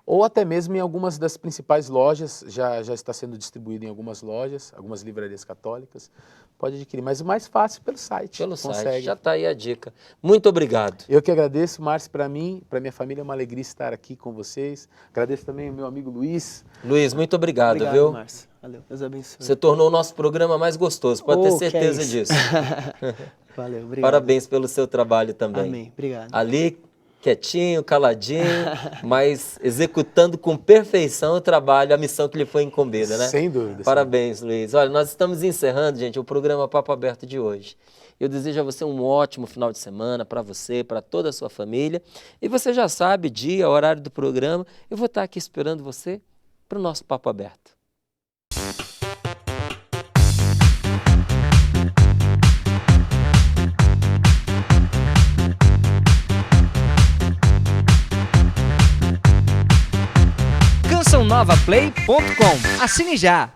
ou até mesmo em algumas das principais lojas, já está sendo distribuído em algumas lojas, algumas livrarias católicas. Pode adquirir, mas o mais fácil pelo site. Pelo site, já está aí a dica. Muito obrigado. Eu que agradeço, Márcio, para mim, para minha família, é uma alegria estar aqui com vocês. Agradeço também ao meu amigo Luiz. Luiz, muito obrigado, viu? Márcio. Valeu, Deus abençoe. Você tornou o nosso programa mais gostoso, pode ter certeza disso. Valeu, obrigado. Parabéns pelo seu trabalho também. Amém, obrigado. Ali, quietinho, caladinho, mas executando com perfeição o trabalho, a missão que lhe foi incumbida, né? Sem dúvida. Parabéns, Luiz. Olha, nós estamos encerrando, gente, o programa Papo Aberto de hoje. Eu desejo a você um ótimo final de semana, para você, para toda a sua família. E você já sabe, dia, horário do programa, eu vou estar aqui esperando você para o nosso Papo Aberto. Canção radionovaplay.com. Assine já!